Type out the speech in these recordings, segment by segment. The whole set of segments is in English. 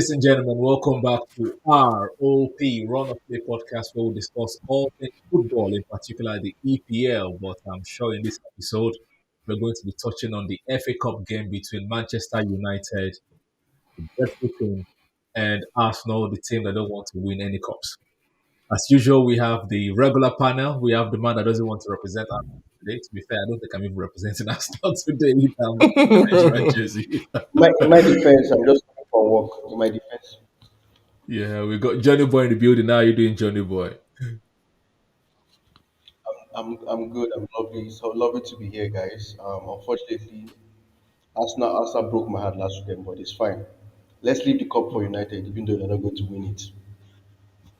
Ladies and gentlemen, welcome back to ROP, Run of Play podcast, where we discuss all things football, in particular the EPL. But I'm sure in this episode, we're going to be touching on the FA Cup game between Manchester United, the dreadful team, and Arsenal, the team that don't want to win any cups. As usual, we have the regular panel. We have the man that doesn't want to represent Arsenal today. To be fair, I don't think I'm even representing Arsenal today. I'm wearing my jersey. In my defense, I'm just looking for work. In my defense, Yeah, we got Johnny Boy in the building. How are you doing, Johnny Boy? I'm good. I'm lovely. So lovely to be here, guys. Unfortunately, Arsenal broke my heart last weekend, but it's fine. Let's leave the cup for United, even though they're not going to win it.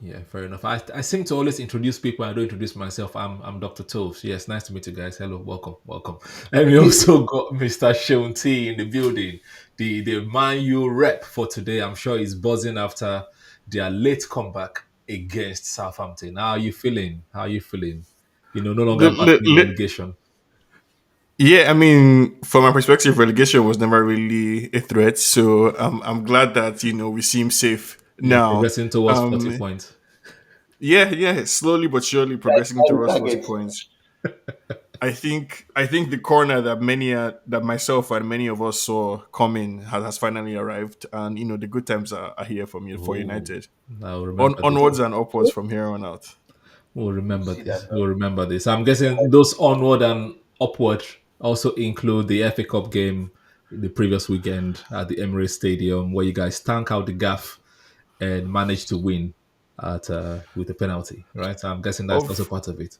Yeah, fair enough. I seem to always introduce people. I don't introduce myself. I'm Dr. Toves. Yes, nice to meet you guys. Hello, welcome. And we also got Mr. Sean T in the building, the Man U rep for today. I'm sure he's buzzing after their late comeback against Southampton. How are you feeling? No longer The, the, battling le- relegation. yeah, I mean, from my perspective, relegation was never really a threat. So I'm glad that we seem safe Yeah, now. progressing towards 40 Um, points. yeah, slowly but surely Guys, progressing towards 40 target. points. I think the corner that that myself and many of us saw coming has finally arrived, and the good times are here for Oh, United. I'll remember this. Onwards and upwards from here on out. We'll remember See that this. now. We'll remember this. I'm guessing those onward and upward also include the FA Cup game the previous weekend at the Emirates Stadium, where you guys tank out the gaff and managed to win at with a penalty, right? I'm guessing that's also Of part of it.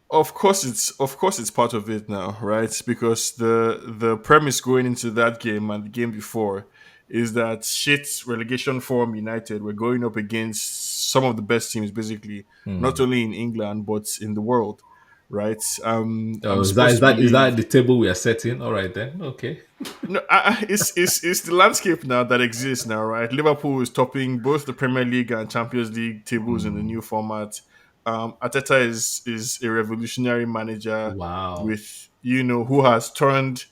of course it's part of it now, right? Because the premise going into that game and the game before is that shit relegation form United were going up against some of the best teams, basically, not Hmm. only in England but in the world, right? I'm Oh, is that supposed is to that is that believe. the table we are setting? All right then. Okay. No, it's the landscape now that exists now, right? Liverpool is topping both the Premier League and Champions League tables in the Hmm. new format. Ateta is a revolutionary manager Wow. with who has turned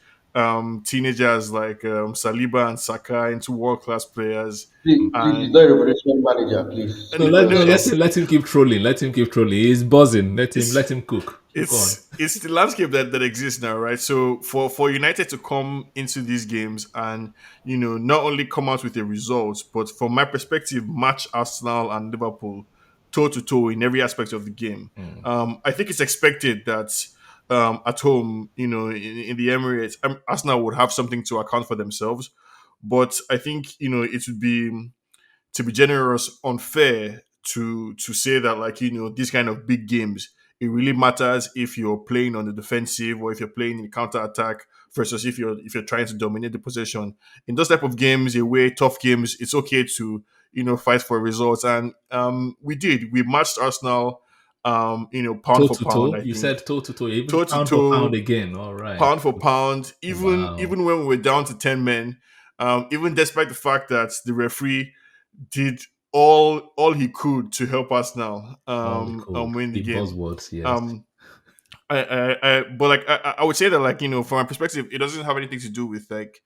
teenagers like Saliba and Saka into world class players, Please, he's and, not a revolutionary manager. Please, No, keep and let, quiet. no, let it's him let him keep trolling. Let him keep trolling. He's buzzing. Let it's him cook. Go on. it's the landscape that exists now, right? So for United to come into these games and not only come out with a result, but from my perspective, match Arsenal and Liverpool toe to toe in every aspect of the game. Hmm. I think it's expected that at home, in the Emirates, Arsenal would have something to account for themselves. But I think it would be, to be generous, unfair to say that, like, these kind of big games, it really matters if you're playing on the defensive or if you're playing in counter attack versus if you're trying to dominate the possession. In those type of games, away tough games, it's okay to fight for results, and we matched Arsenal, pound Toe for to pound. toe. I You think said toe to toe. Even toe to pound for pound toe, again. All right. pound for pound, even Wow. even when we were down to 10 men, even despite the fact that the referee did all he could to help us now All the code. win the The game. buzzwords, yes. Um but like I would say that, like, from my perspective, it doesn't have anything to do with like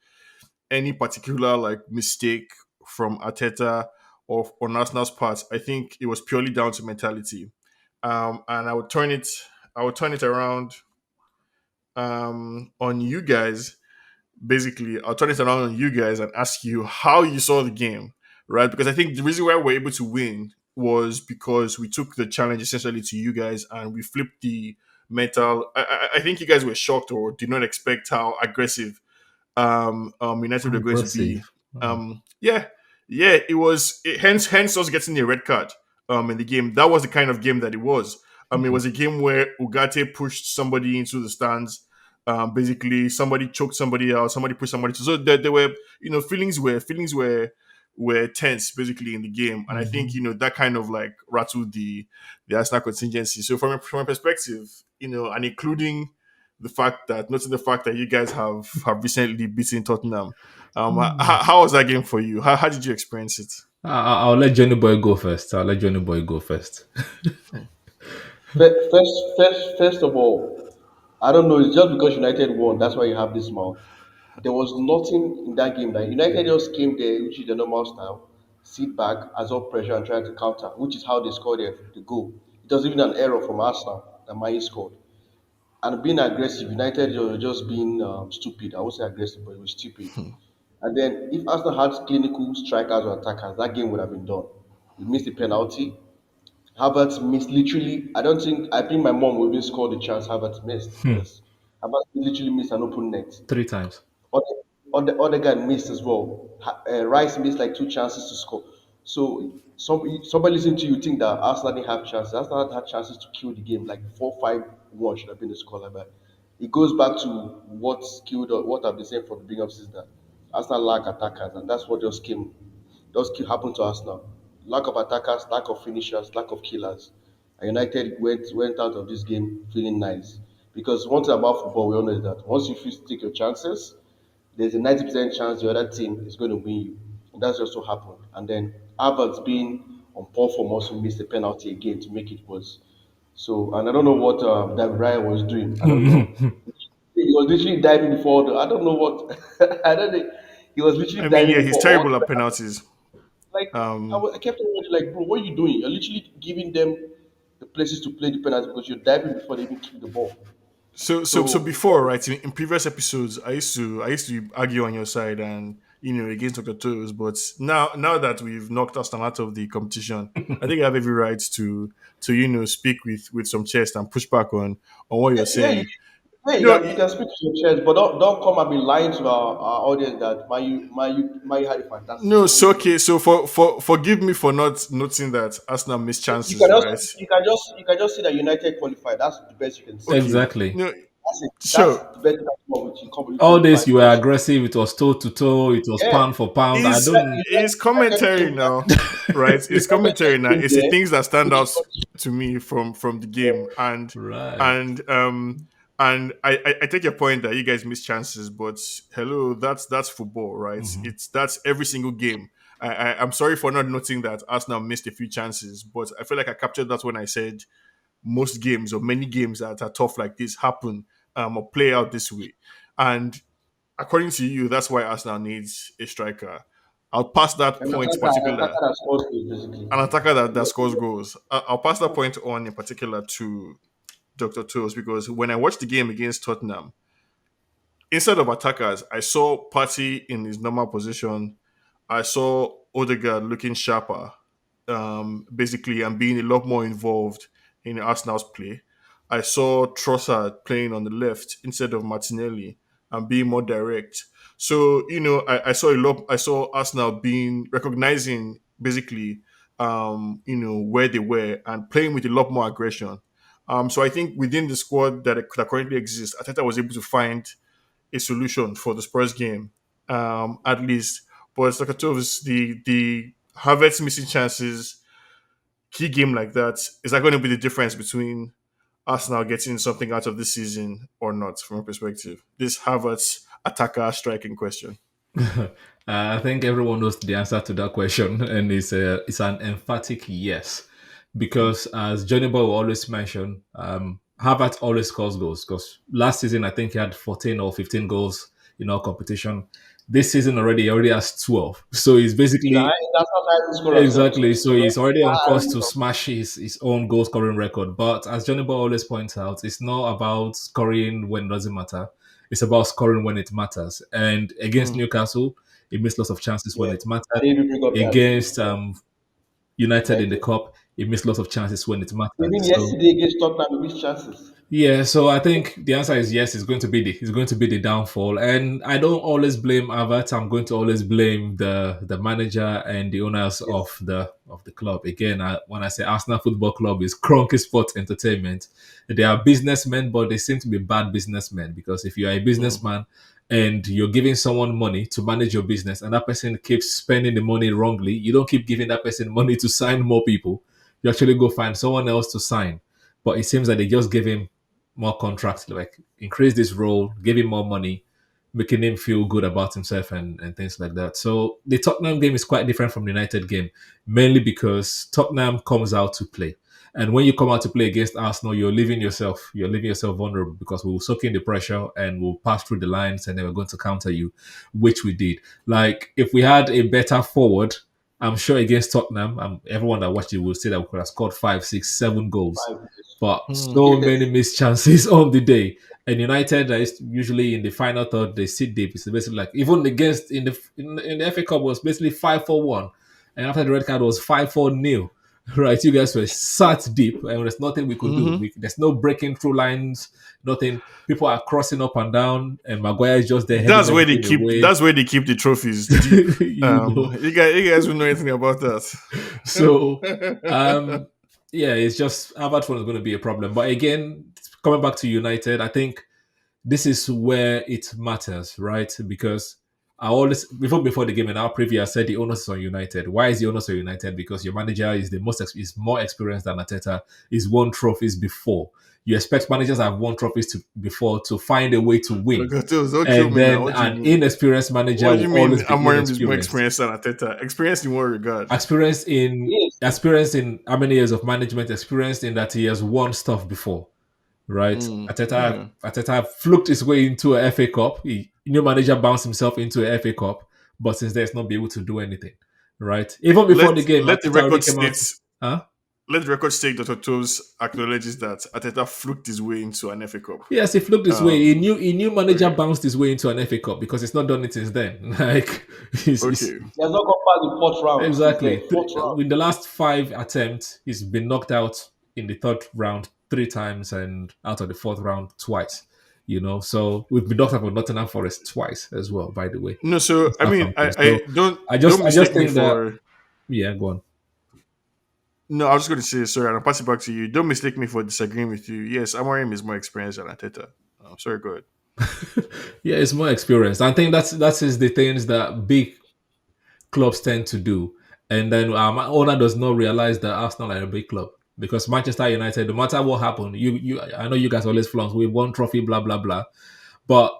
any particular like mistake from Arteta or on Arsenal's part. I think it was purely down to mentality. And I would turn it around on you guys. Basically, I'll turn it around on you guys and ask you how you saw the game, right? Because I think the reason why we're able to win was because we took the challenge essentially to you guys and we flipped the mental. I think you guys were shocked or did not expect how aggressive United were going to be. Aggressive. Oh. Yeah, yeah, it was hence us getting a red card in the game. That was the kind of game that it was. It was a game where Ugarte pushed somebody into the stands. Basically, somebody choked somebody else. Somebody pushed somebody. So there were, feelings were tense basically in the game, and I think Mhm. that kind of like rattled the Arsenal contingency. So from a perspective, and including noting the fact that you guys have recently beaten Tottenham. How was that game for you? How did you experience it? I'll let Johnny Boy go first. I'll let Johnny Boy go first. First of all, I don't know. It's just because United won. That's why you have this mouth. There was nothing in that game. That United just came there, which is the normal style. sit back, absorb pressure, and try to counter, which is how they scored the goal. It was even an error from Arsenal that Mai scored. And being aggressive, United were just being stupid. I won't say aggressive, but it was stupid. And then if Arsenal had clinical strikers or attackers, that game would have been done. We missed the penalty. Havertz missed literally. I think my mom would even score the chance Havertz missed because Havertz literally missed an open net. Three times. Other guy missed as well. Rice missed like two chances to score. So somebody listening to you think that Arsenal didn't have chances. Arsenal had chances to kill the game, like 4-5-1 should have been the score. But it goes back to what I've been saying from the beginning of the season, that Arsenal lack attackers, and that's what happened to Arsenal. Lack of attackers, lack of finishers, lack of killers. And United went out of this game feeling nice. Because one thing about football we all know is that once you feel to take your chances, there's a 90% chance the other team is going to win you. And that's just what happened. And then Havertz being on poor form also missed a penalty again to make it worse. So, and I don't know what David Ryan was doing. I don't know. He was literally diving before I don't know what. I don't know. He was literally I mean, diving yeah, he's before all terrible the at penalties. like. Um, I kept on wondering, like, bro, what are you doing? You're literally giving them the places to play the penalty because you're diving before they even kick the ball. so So, before, right, in previous episodes, I used to argue on your side and against Dr. Toes, but now that we've knocked Aston out of the competition, I think I have every right to speak with some chest and push back on what yeah, you're yeah, saying. yeah, You know, you can speak to your chest, but don't come and be lying to our audience that Mayu had a fantastic no, season. What so are you doing? okay, so for forgive me for not noting that Arsenal missed You chances, can just right? say that United qualified. That's the best you can say. Okay, Exactly. no, That's sure. the best you can come up with. You All this, qualify you were because aggressive. It was toe to toe. It was yeah, pound for pound. I Is don't. is commentary now, right? It's commentary now. in It's the there, things that stand which out is what to me from the game, Right. and I take your point that you guys miss chances, but hello, that's football, right? Mhm. That's every single game. I'm sorry for not noting that Arsenal missed a few chances, but I feel like I captured that when I said most games or many games that are tough like this happen or play out this way, and according to you, that's why Arsenal needs a striker. I'll pass that point an particular, attacker that scores goals basically. an attacker that scores goals. I'll pass that point on in particular to Dr. Toes because when I watched the game against Tottenham, instead of attackers, I saw Partey in his normal position. I saw Odegaard looking sharper, basically, and being a lot more involved in Arsenal's play. I saw Trossard playing on the left instead of Martinelli and being more direct. So I saw a lot. I saw Arsenal being recognizing basically, where they were and playing with a lot more aggression. So I think within the squad that currently exists, I think I was able to find a solution for the Spurs game, at least. But Sakatov's the Havertz missing chances, key game like that, is that going to be the difference between Arsenal getting something out of this season or not, from a perspective? This Havertz attacker striking question. I think everyone knows the answer to that question, and it's an emphatic yes, because as Johnny Boy will always mention, Harvard always scores goals. Because last season I think he had 14 or 15 goals in all competition. This season he already has 12. So he's basically That's not how scorer self exactly. too. So he's already on course to smash his own goal scoring record. But as Johnny Ball always points out, it's not about scoring when it doesn't matter. It's about scoring when it matters. And against Mm. Newcastle, he missed lots of chances when Yeah, it I mattered. didn't even bring up that too. Against United in the United. cup, he missed lots of chances when it mattered. Even So yesterday against Tottenham, we missed chances. yeah, so I think the answer is yes. It's going to be the downfall, and I don't always blame Havertz. I'm going to always blame the manager and the owners Yes, of the club. Again, when I say Arsenal Football Club is Cronky Sports Entertainment, they are businessmen, but they seem to be bad businessmen because if you are a Mm. businessman and you're giving someone money to manage your business, and that person keeps spending the money wrongly, you don't keep giving that person money to sign more people. You actually go find someone else to sign. But it seems that they just gave him more contracts, like increase this role, give him more money, making him feel good about himself and things like that. So the Tottenham game is quite different from the United game, mainly because Tottenham comes out to play. And when you come out to play against Arsenal, you're leaving yourself vulnerable because we will soak in the pressure and we'll pass through the lines and then we're going to counter you, which we did. Like if we had a better forward, I'm sure against Tottenham, everyone that watched it will say that we could have scored 5, 6, 7 goals, 5 years. but Hmm. so Yes. many missed chances on the day. And United, that is usually in the final third, they sit deep. It's basically like even against in the FA Cup was basically 5-4-1, and after the red card was 5-4-0. Right, you guys were sat deep, and there's nothing we could do. Hmm. There's no breaking through lines, nothing. People are crossing up and down, and Maguire is just there heading That's where they everything keep. away. That's where they keep the trophies deep. you know, You guys will know anything about so that. um, yeah, it's just Harvard one is going to be a problem. But again, coming back to United, I think this is where it matters, right? Because I always before the game in our preview, I said the onus is on United. Why is the onus on United? Because your manager is is more experienced than Ateta. He's won trophies before. You expect managers that have won trophies before to find a way to win, Look, don't kill and me now. then What do you an mean? inexperienced manager What do will you mean? always be Amorim is more inexperienced. experienced than Ateta. Experienced in what regard? Yes. Experience in how many years of management experience in that he has won stuff before, right? Yeah. Ateta fluked his way into a FA Cup. New manager bounced himself into a FA Cup, but since then, he's not be able to do anything, right? Even before Let the game, let the Ateta already record came out. state Huh? let the record state that Totos acknowledges that Ateta fluked his way into an FA Cup. Yes, he fluked his way. Um. He knew manager Okay. bounced his way into an FA Cup because he's not done it since then. Like, he's Okay. He has not gone past the fourth round since exactly. then. Fourth round. In the last 5 attempts, he's been knocked out in the third round 3 times and out of the fourth round twice. So we've been knocked out for Nottingham Forest twice as well. By the way, No. So in I mean, Southampton. I So don't I just don't I just mistake me think that for. yeah, go on. No, I was just going to say sorry, and I'll pass it back to you. Don't mistake me for disagreeing with you. Yes, Amorim is more experienced than Ateta. Sorry, go ahead. Yeah, it's more experience. I think that is the things that big clubs tend to do. And then our owner does not realize that Arsenal are a big club because Manchester United, no matter what happened, I know you guys always flaunt. We won trophy, blah blah blah. But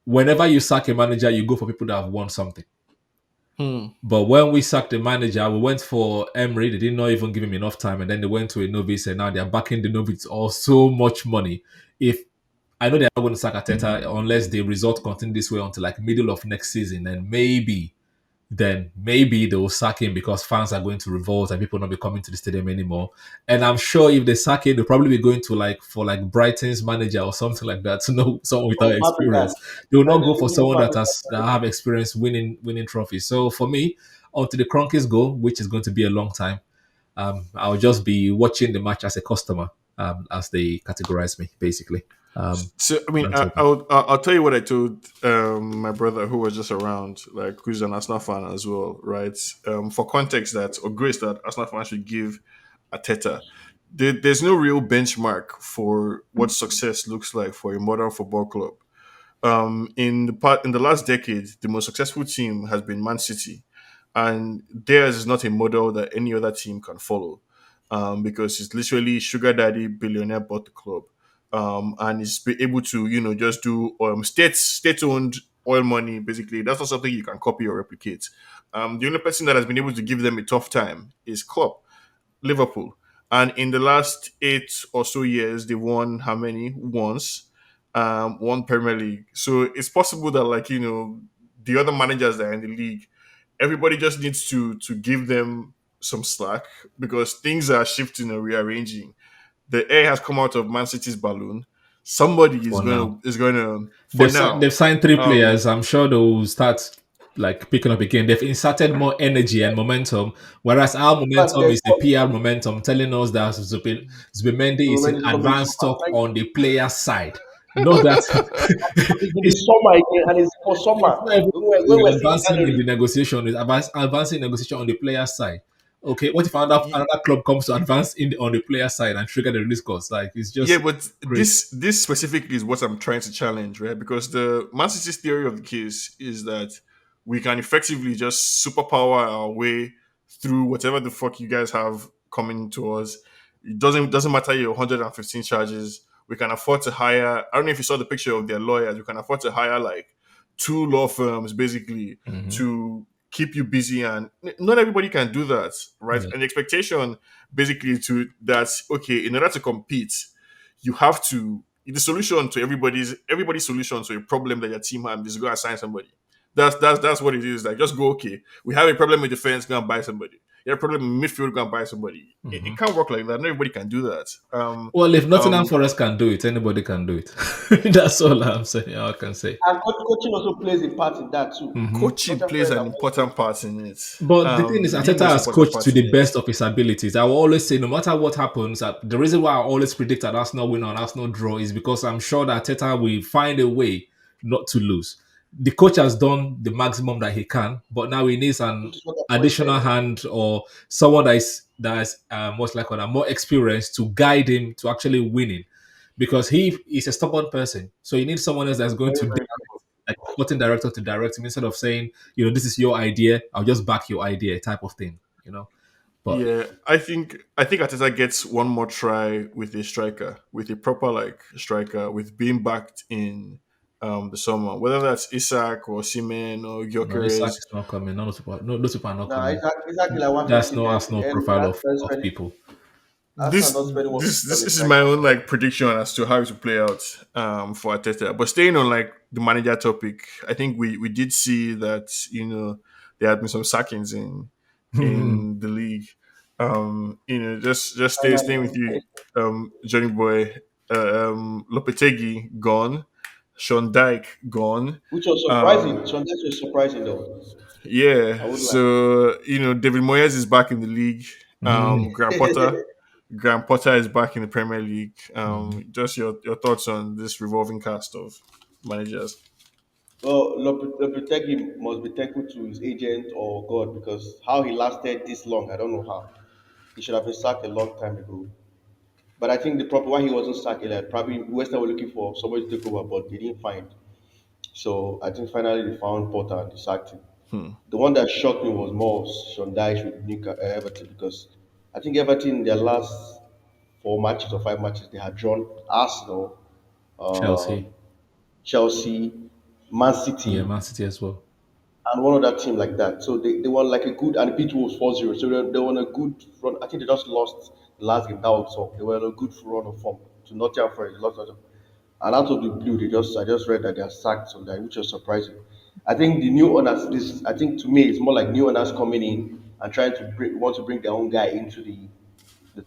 whenever you sack a manager, you go for people that have won something. Hmm. But when we sacked the manager, we went for Emery. They did not even give him enough time, and then they went to a novice, and now they're backing the novice all so much money. If I know they're not going to sack Ateta unless the result continue this way until like middle of next season, and maybe they will sack him because fans are going to revolt and people will not be coming to the stadium anymore. And I'm sure if they sack him, they'll probably be going to like for like Brighton's manager or something like that to know someone without Or Fabregas. experience. They will not And then go they for give someone Fabregas. that have experience winning trophies. So for me, until the Cronkies go, which is going to be a long time, I'll just be watching the match as a customer, as they categorize me, basically. So I mean, That's it. I'll tell you what I told my brother who was just around, like who's an Arsenal fan as well, right? For context that or grace that Arsenal fans should give Ateta. There's no real benchmark for what success looks like for a modern football club. In the last decade, the most successful team has been Man City, and theirs is not a model that any other team can follow, because it's literally sugar daddy billionaire bought the club, and is be able to just do state owned oil money. Basically, that's not something you can copy or replicate. The only person that has been able to give them a tough time is Klopp. Liverpool. And in the last 8 or so years, they won how many? Once. One Premier League. So it's possible that the other managers that are in the league, everybody just needs to give them some slack because things are shifting and rearranging. The air has come out of Man City's balloon. Somebody is For now. going to for now. They've signed three Um, players. I'm sure they'll start like picking up again. They've inserted more energy and momentum, whereas our And momentum there's is the PR momentum, telling us that Zubimendi is in Roman is coming advanced super. stock Thank on the player side. Not that It's in the it's, summer again, and it's for it's summer. not even When we're seeing advancing in the January, negotiation. It's advancing negotiation on the player side. Okay, what if another club comes to advance on the player side and trigger the release cost? Like it's Yeah, just but crazy. this specifically is what I'm trying to challenge, right? Because the Man City's theory of the case is that we can effectively just superpower our way through whatever the fuck you guys have coming to us. It doesn't matter your 115 charges. We can afford to hire. I don't know if you saw the picture of their lawyers. We can afford to hire like two law firms basically Mhm. to keep you busy, and not everybody can do that, right? Yeah. And the expectation basically to that okay, in order to compete you have to the solution to everybody's solution to a problem that your team has is go and sign somebody. That's what it is. Like, just go, okay. We have a problem with defense, go and buy somebody. You have a problem in midfield, go and buy somebody. It Mhm. can't work like that. Not everybody can do that. Well, if Nottingham Um, Forest can do it, anybody can do it. That's all I'm saying. All I can say. And coaching also plays a part in that too. Hmm. Coaching Nottingham plays Forest an have also important part in it. But the thing is, The Ateta most has important coached to part in the it. best of his abilities. I will always say, no matter what happens, the reason why I always predict that Arsenal win or Arsenal draw is because I'm sure that Ateta will find a way not to lose. The coach has done the maximum that he can, but now he needs an which is what I've always said. additional hand or someone that is most likely more experienced to guide him to actually winning, because he is a stubborn person. So you need someone else that's going Very, to very simple. like sporting director to direct him instead of saying, this is your idea, I'll just back your idea type of thing. But Yeah, I think Ateta gets one more try with a striker, with a proper like striker, with being backed in the summer, whether that's Isak or Simen or no, Isaac Gyökeres. is not coming. No, those people are not No, coming. exactly like That's 150 no men. Arsenal And profile of, Arsenal of spending people. Arsenal this not spending this 150 on this a this is my striker. own like prediction as to how it will play out for Ateta. But staying on like the manager topic, I think we did see that there had been some sackings in the league. Just staying with Finally, you, Johnny Boy. Lopetegi gone, Sean Dyke gone. which was surprising. Um, Sean, that was surprising though. I yeah, would like. so David Moyes is back in the league. Mhm. Graham Potter is back in the Premier League. Mhm. Just your thoughts on this revolving cast of managers. Well, Lopetegui must be thankful to his agent or God because how he lasted this long, I don't know how. He should have been sacked a long time ago. But I think the problem why he wasn't sacked, like, probably West Ham were looking for somebody to take over, but they didn't find. So I think finally they found Potter and they sacked him. Hmm. The one that shocked me was more Sean Dyche with Everton because I think Everton in their last 4 matches or 5 matches they had drawn Arsenal, um, Chelsea. Chelsea, Man Yeah, City, Man City as well. and one other team like that. So they won like a good and the beat was 4-0. So they were on a good run. I think they just lost the last game. That was all. They were on a good run of form to Nottingham Forest. They lost Nottingham. And out of the blue, I just read that they are sacked on that, which was surprising. I think the new owners, this I think to me it's more like new owners coming in and trying to want to bring their own guy into the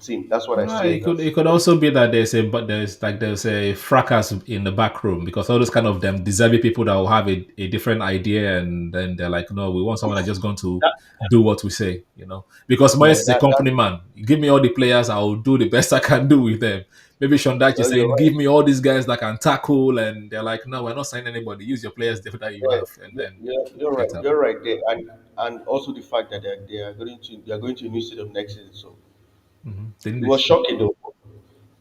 team. That's what I see It it could as. it could also be that there's a fracas in the back room because all those kind of them deserving people that will have a different idea, and then they're like, no, we want someone that's just going to That, do what we say. Because Moyes yeah, is a company man. Give me all the players, I will do the best I can do with them. Maybe Shondach is well, you're saying, right. give me all these guys that can tackle, and they're like, no, we're not signing anybody. Use your players that you Yeah, have, and then you're right. get up. You're right there, and also the fact that they are going to a new stadium next season. So They it need was it. shocking though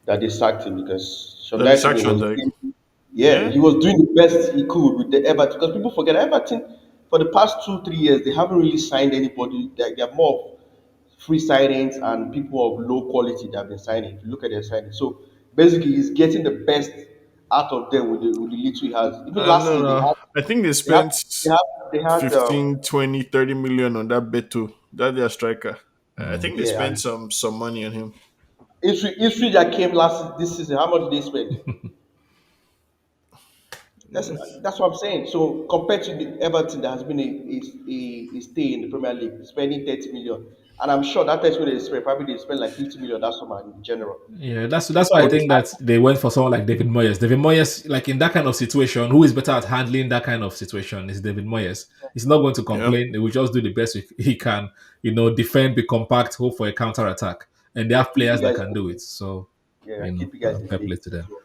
that they sacked him because Sean That is Dyche to me action, was like, yeah, yeah. he was doing the best he could with the Everton because people forget Everton for the past 2 3 years they haven't really signed anybody. They are more of free signings and people of low quality that have been signing. If you look at their signings, so basically he's getting the best out of them with the little he has. Even last No, season no. I think they they had spent they had they had 15, 20, 30 million on that Beto, that their striker. I think they yeah spent and some money on him. history that came this season. How much did they spend? That's that's what I'm saying. So compared to the Everton that has been a stay in the Premier League, spending 30 million, and I'm sure that that's what they spend. Probably they spend like 50 million that summer in general. Yeah, that's why I But they think that they went for someone like David Moyes. David Moyes, like in that kind of situation, who is better at handling that kind of situation is David Moyes. He's not going to Yeah, complain. He will just do the best he can. Defend, be compact, hope for a counter attack, and they have keep you players that guys can do it. So, yeah, keep you guys in fair the play league. to them. So,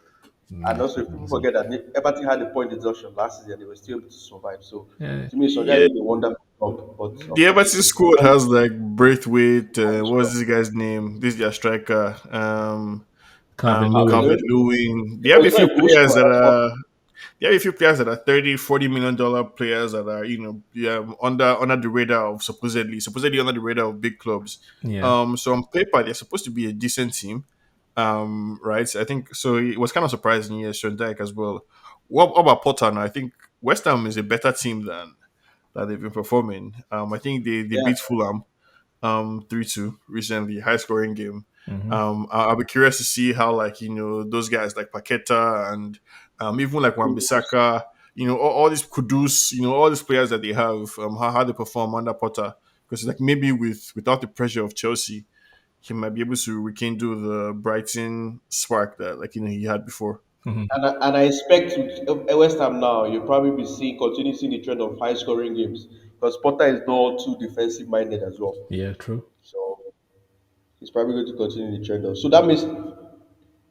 and Yeah. also if people forget that Everton had a point deduction last season, they were still able to survive. So Yeah. to me, so that yeah. is a wonderful job. But The Everton unfortunately, squad has like Braithwaite. I'm What's sure. this guy's name? This is their striker. Calvin Calvin Lewin. Calvert Lewin, Lewin. They have oh, a he's not few a goal players scorer that as well. are They have a few players that are 30, $40 million players that are, yeah, under the radar of supposedly under the radar of big clubs. Yeah. So on paper, they're supposed to be a decent team. Right. I think so. It was kind of surprising, yes, Sean Dyke as well. What about Potter now? I think West Ham is a better team than that they've been performing. I think they Yeah, beat Fulham 3-2 recently, high scoring game. Hmm. I'll be curious to see how, like, those guys like Paqueta and even like Bruce, Wan-Bissaka, all these Kudus, all these players that they have, how they perform under Potter. Because like maybe without the pressure of Chelsea, he might be able to rekindle the Brighton spark that like he had before. Mhm. And I expect with West Ham now, you'll probably be continue seeing the trend of high scoring games because Potter is not too defensive minded as well. Yeah, true. So he's probably going to continue the trend. So that means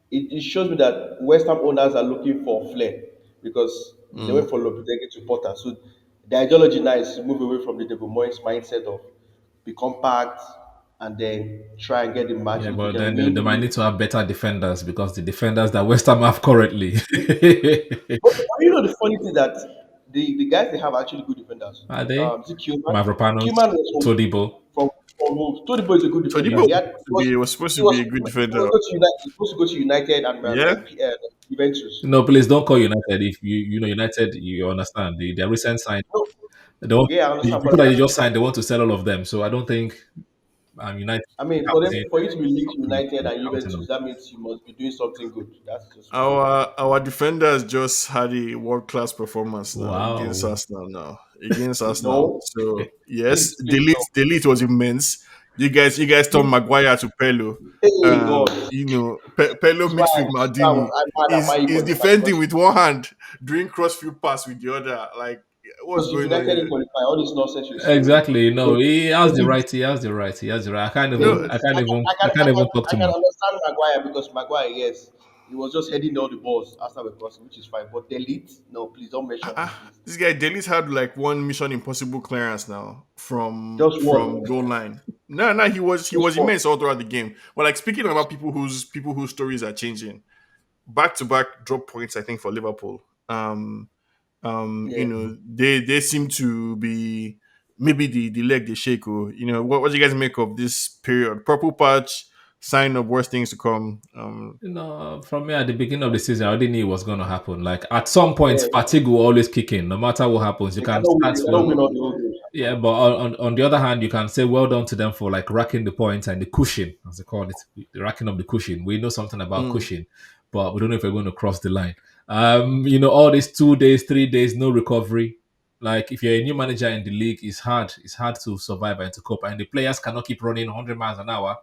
it shows me that West Ham owners are looking for flair because they Mm. went for Lopetegui to Potter. So the ideology now is to move away from the David Moyes mindset of be compact and then try and get the match. Yeah, If you but can then they might win. need to have better defenders because the defenders that West Ham have currently But you know the funny thing that the guys they have are actually good defenders. are they Is it Kilman? Mavropanos, Kilman was Todibo. from Wolves. Todibo is a good defender. Todibo was supposed He to be was a good he defender. was going to United. He was supposed to go to United and Yeah. Juventus. No, please don't call United. If you know United, you understand their recent sign. No, They don't, yeah, I the understand, but people that you just signed, they want to sell all of them. So I don't think United I mean counting for you to be linked to United be and counting Juventus, on. that means you must be doing something good. That's just what I know. Our defenders just had a world class performance now against Wow. Arsenal now. Against Arsenal. No, So yes, please no. the lead was immense. You guys turned Maguire to Pelo. Hey God, Pelo that's why mixed with I was Maldini I'm mad at my is qualify defending because with one hand, doing crossfield pass with the other. Like what's if going on United didn't here? qualify, all this nonsense you're saying. Exactly. No, They, he has they the did right. He has the right. He has the right. they did. No, I can't I can even talk too understand Maguire because Maguire, yes, he was just heading all the balls after the crossing, which is fine. But delete, no, please don't mention him, please. this guy Delis had like one Mission Impossible clearance now from Just from one, goal line. No, he just was one. immense all throughout the game. But like speaking about people whose stories are changing, back to back drop points. I think for Liverpool. Yeah. They seem to be maybe the leg they shake. Or what do you guys make of this period? Purple patch, sign of worse things to come. From me at the beginning of the season, I already knew it was going to happen. Like at some point, Yeah, fatigue will always kick in, no matter what happens. You can start they cannot well, win all the whole games. yeah, but on the other hand, you can say well done to them for like racking the points and the cushion, as they call it, the racking of the cushion. We know something about Mm, cushion, but we don't know if we're going to cross the line. All these 2 days, 3 days, no recovery. Like if you're a new manager in the league, it's hard. It's hard to survive and to cope, and the players cannot keep running 100 miles an hour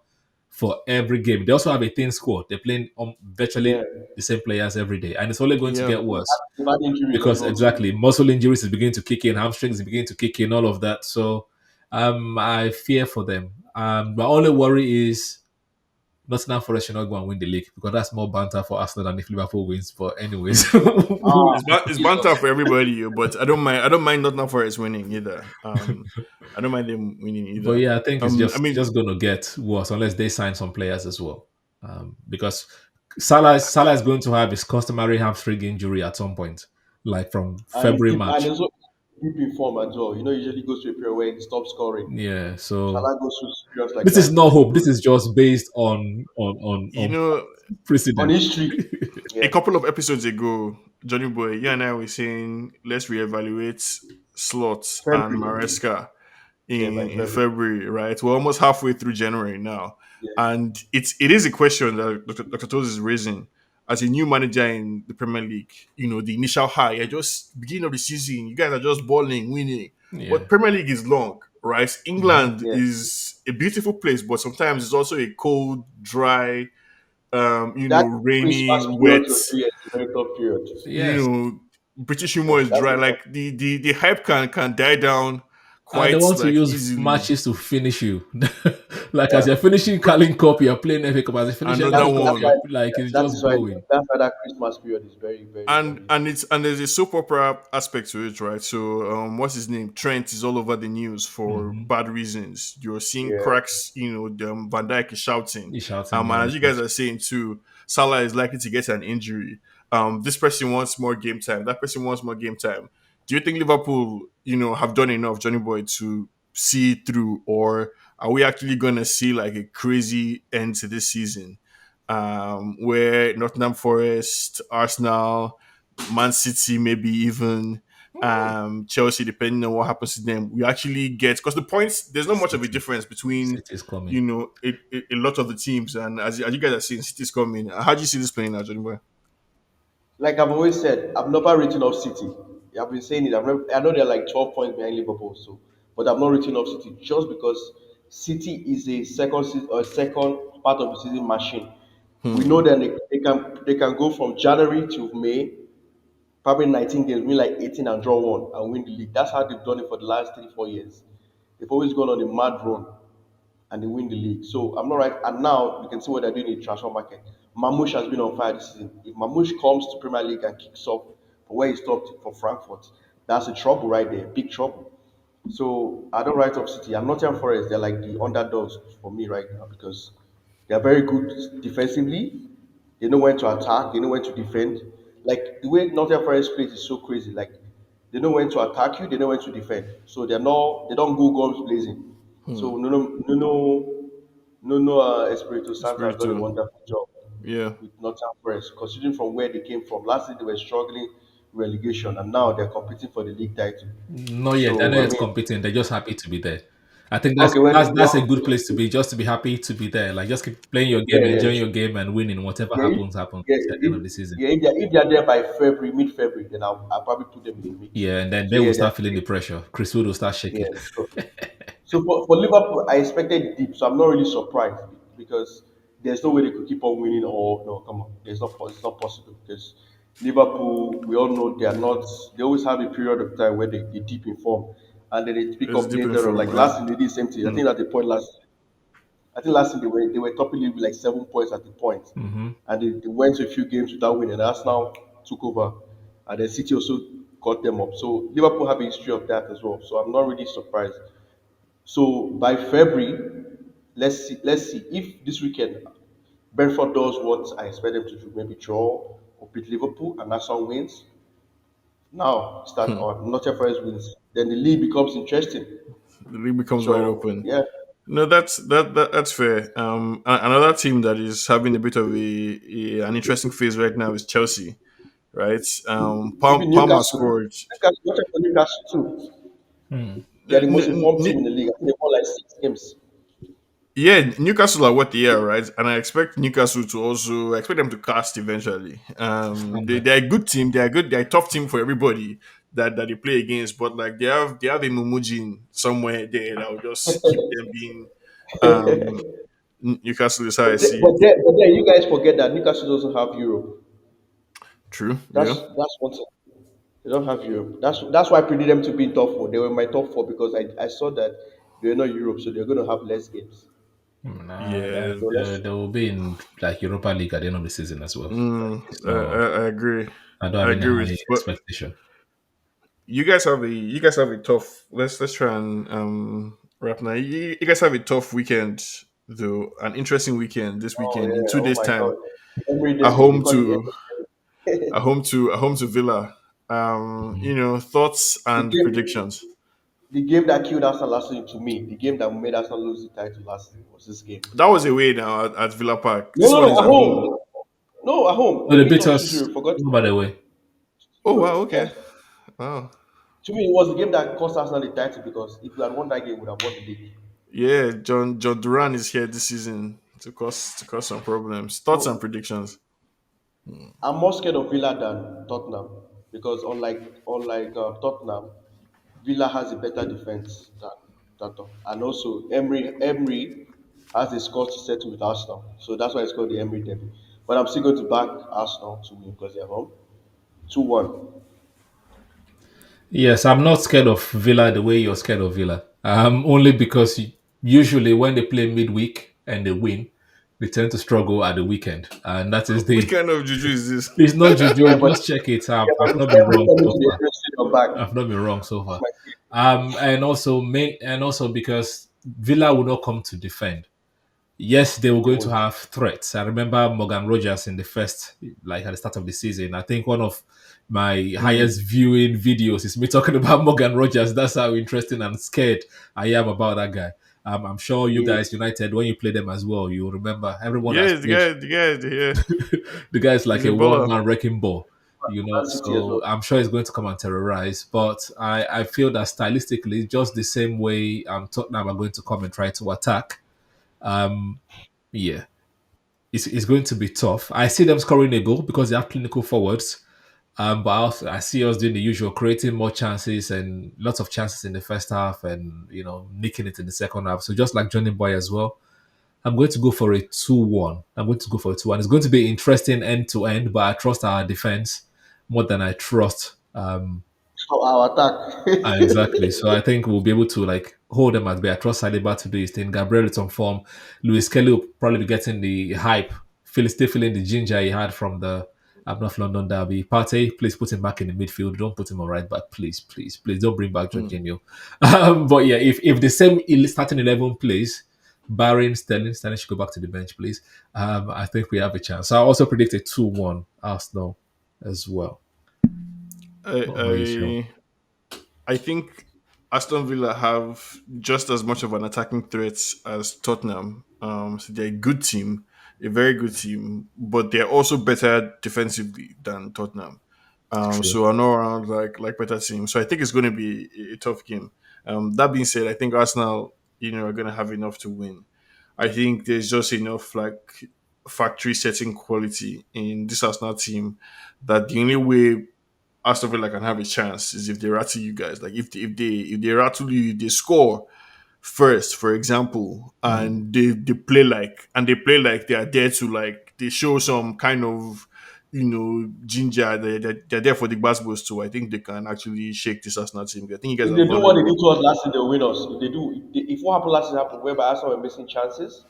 for every game. They also have a thin squad. They're playing Yeah, virtually the same players every day, and it's only going to yeah. get worse they've had injuries as because well too. exactly muscle injuries is beginning to kick in, hamstrings is beginning to kick in, all of that. So I fear for them. My only worry is Nottingham Forest should not go and win the league because that's more banter for Arsenal than if Liverpool wins. But anyways, Ah, It's banter Jesus. for everybody, but I don't mind Nottingham Forest winning either. I don't mind them winning but either. yeah, I think it's I just mean, just going to get worse unless they sign some players as well. Because Salah is going to have his customary hamstring injury at some point, like from And February March. also deep in form as well. He usually goes to a period where he stops scoring. Yeah, so Salah goes through periods like this is that. not hope. So This is just based on you know, on precedent. history, a yeah, couple of episodes ago, Johnny Boy, you and I were saying let's reevaluate Slots and February, Maresca yeah, in by in February, February, right? We're almost halfway through January now, yeah. and it is a question that Dr. Toz is raising as a new manager in the Premier League. The initial high, just beginning of the season, you guys are just balling, winning, Yeah. but Premier League is long, right? Hmm. England Yeah, is a beautiful place, but sometimes it's also a cold, dry, that rainy, Christmas period wet. to 3 years is a very tough period. You Yes. know, British Yeah, humor is that's dry. a tough. Like the hype can die down And they quite want to like use easily. matches to finish you. Like as Yeah, you're finishing Carling Cup, you're playing FA Cup. As you finish that's Another FA Cup, that's one. why you're like it's that just is why going. that's why that Christmas period is very very and very. and it's and there's a soap opera aspect to it, right? So what's his name? Trent is all over the news for Hmm. bad reasons. You're seeing Yeah, cracks. Van Dijk is shouting. He's shouting And more. as you guys are saying too, Salah is likely to get an injury. This person wants more game time. That person wants more game time. Do you think Liverpool, have done enough, Johnny Boy, to see it through, or are we actually gonna see like a crazy end to this season? Where Nottingham Forest, Arsenal, Man City, maybe even Chelsea, depending on what happens to them, we actually get because the points there's not much of a City. difference between City is coming. a lot of the teams, and as you guys are saying, City's coming. How do you see this playing out, Johnny Boy? like I've always said, I've never written off City. I've been saying it. I know they're like 12 points behind Liverpool, so but I'm not written off City just because City is a second part of the season machine. We know Hmm. that they can go from January to May, probably 19 games, win like 18 and draw one and win the league. That's how they've done it for the last 3 4 years. They've always gone on a mad run and they win the league. So I'm not right. And now you can see what they're doing in the transfer market. Mamouche has been on fire this season. If Mamouche comes to Premier League and kicks off for where he stopped for Frankfurt, that's a trouble right there, big trouble. So I don't write off City. And Nottingham Forest, they're like the underdogs for me right now because they're very good defensively. They know when to attack. They know when to defend. Like the way Nottingham Forest plays is so crazy. Like they know when to attack you. They know when to defend. So they don't go guns blazing. Hmm. So Nuno Espirito Santo has done a Spiritual. wonderful job Yeah. with Nottingham Forest, considering from where they came from. Last year they were struggling relegation, and now they're competing for the league title. Not yet. They're not So I yet mean, competing. They're just happy to be there. I think that's okay, when that's that's a well, good place to be. Just to be happy to be there. Like just keep playing your game, yeah, yeah, enjoying true. your game, and winning. Whatever Yeah, happens, happens yeah, at the end of the season. if they're there by February, mid-February, then I'll probably put them in the mix. Yeah, and then So they will yeah, start feeling the pressure. Chris Wood will start yeah. shaking. So for Liverpool, I expected deep, so I'm not really surprised because there's no way they could keep on winning. Or no, come on, it's not possible because Liverpool, we all know they are not. They always have a period of time where they deep in form, and then they pick It's up deep in later on. from Like last season, they did the same thing. I hmm. think at the point last I think last season they were topping league with like 7 points at the point, Hmm. and they went to a few games without winning. Arsenal took over, and then City also caught them up. So Liverpool have a history of that as well. So I'm not really surprised. So by February, let's see if this weekend Brentford does what I expect them to do, maybe draw or beat Liverpool, and Arsenal wins. Now start on Nottingham Forest wins, then the league becomes interesting. The league becomes wide So open. yeah, No, that's fair. Another team that is having a bit of an interesting phase right now is Chelsea, right? even Palmer Newcastle, scored. Newcastle too. Uh, They're the most N- informed team in N- the league. I think they won like 6 games. yeah, Newcastle are what they are, right? And I expect Newcastle to also I expect them to cast eventually. They're a good team. They're good. They're a tough team for everybody that they play against. But like they have a Mumujin somewhere there that will just keep them being. Um, Newcastle is how I see it. But then you guys forget that Newcastle doesn't have Europe. True. That's Yeah. that's one thing. They don't have Europe. That's why I predicted them to be in top four. They were in my top four because I saw that they were not Europe, so they're going to have less games. Nah, Yeah. So let's they will be in like Europa League at the end of the season as well. Like, it's not. I agree. I don't I have any agree high with. But expectation. you guys have a tough. Let's try and wrap now. You guys have a tough weekend though. An interesting weekend this Oh weekend in yeah, two oh days my God. time. Emery At Derby. They home call it to Emery Derby. at home to Villa. Thoughts the and game predictions. the game that killed Arsenal last season to me, the game that made Arsenal lose the title last season was this game. That was away now at Villa Park. No, This no, one no, is at at home. home. No, at home. So They they beat beat us 2-0. us. Forgot. By the way, Oh wow. 2-0. Okay. Yes. Wow. To me, it was the game that cost Arsenal the title because if we had won that game, we would have won the league. Yeah. John Duran is here this season to cause some problems. Thoughts and So predictions. I'm more scared of Villa than Tottenham because unlike Tottenham, Villa has a better defense than Tottenham, and also Emery has a score to settle with Arsenal, so that's why it's called the Emery Derby. But I'm still going to back Arsenal to win because they're home. 2-1. yes, I'm not scared of Villa the way you're scared of Villa. Only because usually when they play midweek and they win, they tend to struggle at the weekend, and that is Which the. kind of juju is this? It's not Yeah, juju. but Just check it. yeah, but I've it's not been Emery wrong coming so to the far. Emirates Stadium back. I've not been wrong so That's far. my team. And also because Villa will not come to defend. Yes, they were They going to won't. have threats. I remember Morgan Rogers in the first, like at the start of the season. I think one of my Mm. highest viewing videos is me talking about Morgan Rogers. That's how interesting and scared I am about that guy. I'm sure you Yeah. guys, United, when you play them as well, you remember everyone has Yeah, the played. guy, the guy, yeah, The guy's he's like a a baller. one-man wrecking ball, Man City as So well. I'm sure he's going to come and terrorize. But I feel that stylistically, just the same way Tottenham are going to come and try to attack. Um, yeah, it's going to be tough. I see them scoring a goal because they have clinical forwards. But I see us doing the usual, creating more chances and lots of chances in the first half, and nicking it in the second half. So just like Johnny Boy as well, I'm going to go for a 2-1. I'm going to go for a 2-1. It's going to be interesting end to end, but I trust our defense more than I trust Our attack. exactly. So I think we'll be able to like hold them at bay. I trust Saliba to do his thing. Gabriel is on form. Luis Kelly will probably be getting the hype, still feeling the ginger he had from the North London derby. Partey, please put him back in the midfield. Don't put him on right back, please, please, please. Don't bring back Hmm. Jorginho. But yeah, if the same starting 11 plays, barring Sterling should go back to the bench, please. I think we have a chance. So I also predict a 2-1 Arsenal as well. I, What about you, Sean? I I think Aston Villa have just as much of an attacking threat as Tottenham. So they're a good team, a very good team, but they're also better defensively than Tottenham. True. So an all around like better team. So I think it's going to be a tough game. That being said, I think Arsenal, are going to have enough to win. I think there's just enough like factory setting quality in this Arsenal team that the only way Aston Villa can have a chance is if they rattle you guys. Like if they rattle you, they score first, for example, Mm. and they play like they are there to like they show some kind of ginger. They're there for the basketballs too. I think they can actually shake this Arsenal team. I think you guys If are they do what they did vulnerable. to us last season, they'll win us. If they do, if what happened last season happened, whereby Arsenal were missing chances,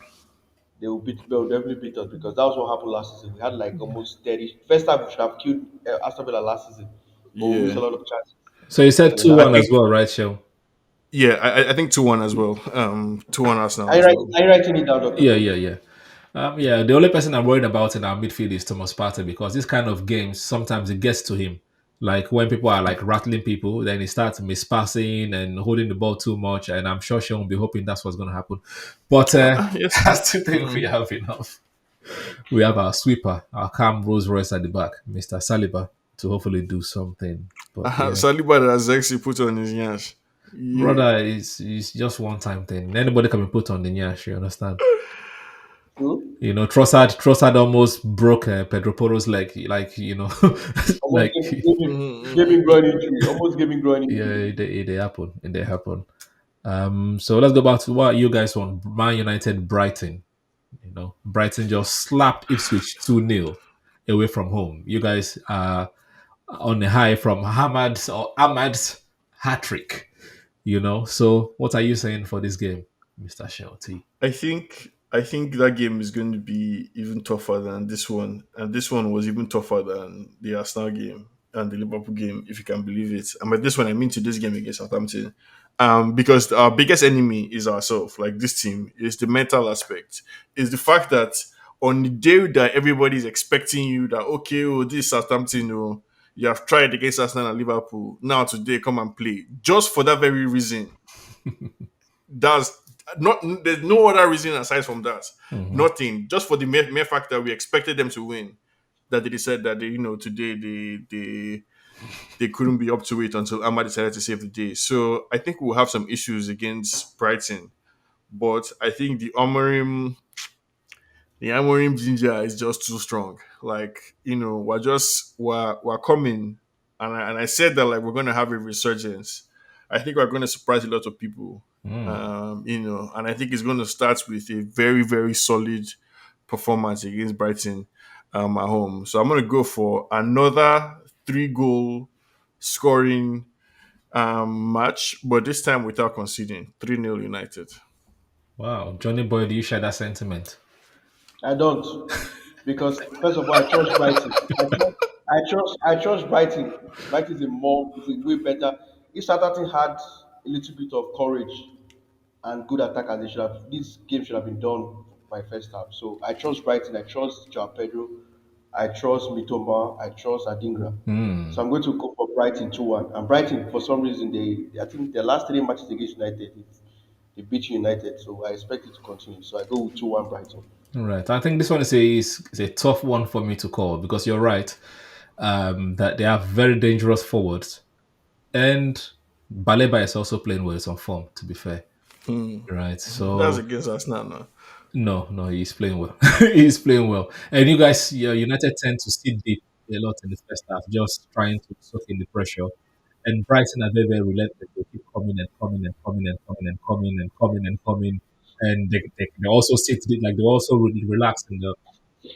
they will definitely beat us because that was what happened last season. We had like almost 30. First time we should have killed Aston Villa last season, but we missed a Yeah, lot of chances. So you said So we two had I to. one as think. well, right, Shell? Yeah, I think 2-1 as well. 2-1 Arsenal Are you, as write, well. are you writing it down, Doctor Yeah, Cole? yeah, yeah. Yeah, the only person I'm worried about in our midfield is Thomas Partey because this kind of games sometimes it gets to him. Like when people are like rattling people, then he starts mispassing and holding the ball too much. And I'm sure Sean will be hoping that's what's going to happen. But Yes, I now. still think we have enough. We have our sweeper, our calm Rolls Royce at the back, Mr. Saliba, to hopefully do something. But yeah, Saliba that Zexi put on his yash. Yeah. brother, it's just one time thing. Anybody can be put on the nyash, you understand? Hmm? Trossard almost broke Pedro Porro's leg, like Almost like gave him Mm-mm-mm-mm. groin injury. Almost gave him groin yeah, injury. it happen, it happen. So let's go back to what you guys want. Man United, Brighton. Brighton just slapped Ipswich 2-0 away from home. You guys are on a high from Ahmad's hat trick. So what are you saying for this game, Mr. Shelty? I think that game is going to be even tougher than this one, and this one was even tougher than the Arsenal game and the Liverpool game, if you can believe it. And by this one, I mean to this game against Southampton, because our biggest enemy is ourselves. Like this team is the mental aspect, is the fact that on the day that everybody's expecting you that okay, oh this is Southampton, oh you have tried against Arsenal and Liverpool, now today come and play. Just for that very reason, that's not there's no other reason aside from that. Hmm. Nothing. Just for the mere fact that we expected them to win. That they said that today they couldn't be up to it until Ahmad decided to save the day. So I think we'll have some issues against Brighton. But I think the Amorim ginger is just too strong. Like, we're coming, and I said that like we're gonna have a resurgence. I think we're gonna surprise a lot of people. Mm. And I think it's gonna start with a very, very solid performance against Brighton at home. So I'm gonna go for another 3 goal scoring match, but this time without conceding. 3-0 United. Wow, Johnny Boy, do you share that sentiment? I don't, because first of all, I trust Brighton. I trust Brighton. Brighton is a way better. If Southampton had a little bit of courage and good attackers, they should have. This game should have been done by first half. So I trust Brighton. I trust Joao Pedro. I trust Mitoma. I trust Adingra. Hmm. So I'm going to go for Brighton 2-1. And Brighton, for some reason, I think their last 3 matches against United, they beat United. So I expect it to continue. So I go with 2-1 Brighton. All right. I think this one is a tough one for me to call because you're right that they are very dangerous forwards, and Baleba is also playing well. It's on form, to be fair. Hmm. Right. That's So against Arsenal now. no, no, he's playing well. He's playing well. And you guys, United tend to sit deep. a lot in the first half, just trying to soak in the pressure. And Brighton are very, very relentless. They keep coming and coming and coming and coming and coming and coming and coming. And they also sit, like they also really relax in the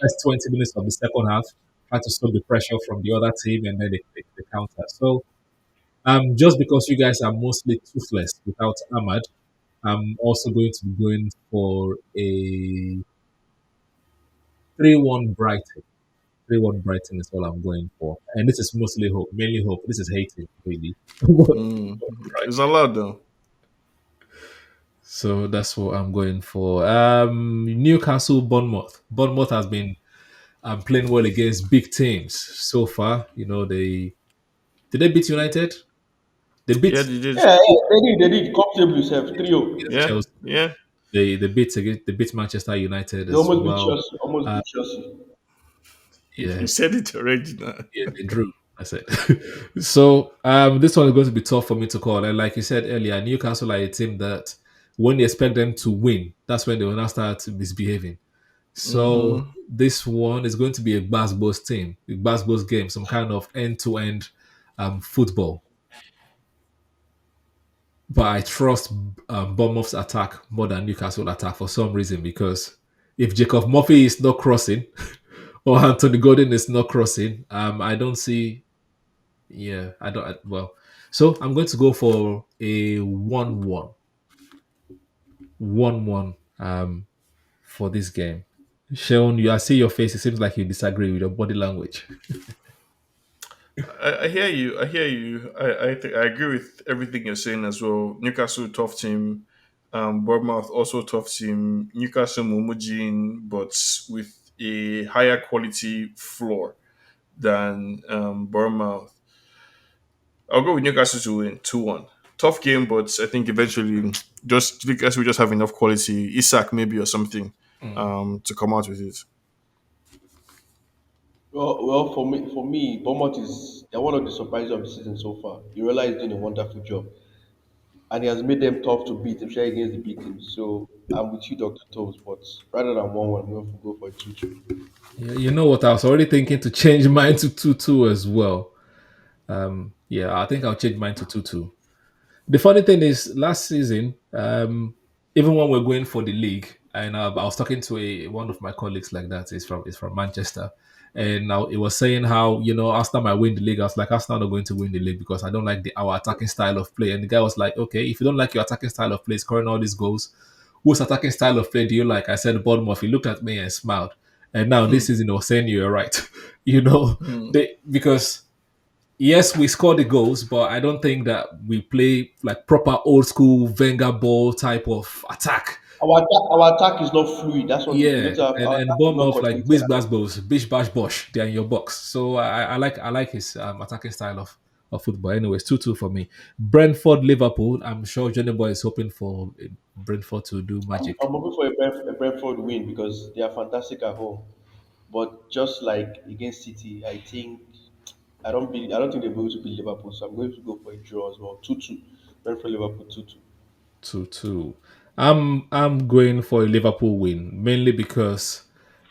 first 20 minutes of the second half, try to stop the pressure from the other team, and then they counter. So just because you guys are mostly toothless without Ahmad, I'm also going to be going for a 3-1 Brighton. 3-1 Brighton is all I'm going for. And this is mostly hope, mainly hope. This is hating, really. Mm. It's a lot though. So that's what I'm going for. Newcastle, Bournemouth. Bournemouth has been playing well against big teams so far. You know, did they beat United? They beat Yeah, they did. Yeah, yeah, they did comfortably yourself 3-0. against Yeah, Chelsea. yeah. They beat Manchester United They as almost beat well. Chelsea, almost Uh, beat Chelsea. You yeah, said it already now. yeah, they drew. I said. So this one is going to be tough for me to call. And like you said earlier, Newcastle are a team that when you expect them to win, that's when they will now start misbehaving. So Mm-hmm. this one is going to be a Gbasgbos team, a Gbasgbos game, some kind of end-to-end football. But I trust Bournemouth's attack more than Newcastle attack for some reason because if Jacob Murphy is not crossing or Anthony Gordon is not crossing, I don't see. Yeah, I don't. Well, so I'm going to go for a 1-1, 1-1 for this game. Sean, I see your face. It seems like you disagree with your body language. I hear you. I hear you. I agree with everything you're saying as well. Newcastle tough team. Bournemouth also tough team. Newcastle Mumujin, but with a higher quality floor than Bournemouth. I'll go with Newcastle to win 2-1. Tough game, but I think eventually just Newcastle will just have enough quality. Isak maybe or something Mm. to come out with it. Well, for me, Bournemouth is they're one of the surprises of the season so far. Iola is doing a wonderful job, and he has made them tough to beat, especially against the big teams. So I'm with you, Doctor Toes, but rather than 1-1, I'm going to go for a 2-2. Yeah, you know what? I was already thinking to change mine to 2-2 as well. Yeah, I think I'll change mine to 2-2. The funny thing is, last season, even when we're going for the league, and I was talking to one of my colleagues like that. Is from Manchester, and now it was saying how Arsenal might win the league. I was like, Arsenal not going to win the league because I don't like our attacking style of play. And the guy was like, okay, if you don't like your attacking style of play, scoring all these goals, whose attacking style of play do you like? I said Bournemouth. He looked at me and smiled. And now this season, he was saying you're right. Hmm. Because yes, we score the goals, but I don't think that we play like proper old school Wenger ball type of attack. Our attack is not fluid. That's what we Yeah, don't have. and Our and attack is not Bournemouth like coordinated. Bish Bash Balls, Bish Bash Bosh, they're in your box. So I like his attacking style of football. Anyways, 2-2 for me. Brentford Liverpool. I'm sure Johnny Boy is hoping for Brentford to do magic. I'm hoping for a Brentford win because they are fantastic at home. But just like against City, I don't think they'll be able to beat Liverpool. So I'm going to go for a draw as well. 2-2. Brentford Liverpool 2-2. 2-2. I'm going for a Liverpool win mainly because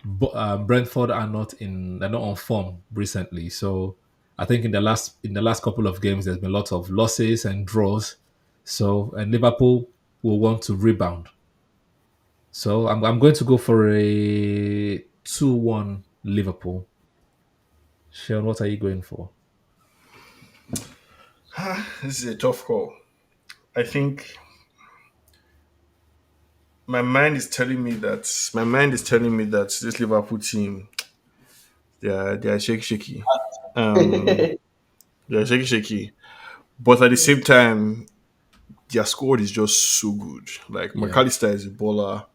Brentford they're not on form recently. So I think in the last couple of games there's been lots of losses and draws. So and Liverpool will want to rebound. So I'm going to go for a 2-1 Liverpool. Sean, what are you going for? This is a tough call. I think my mind is telling me that this Liverpool team they are shaky. Um, they are shaky. But at the Yeah. same time, their squad is just so good. Like Yeah. McAllister is a baller,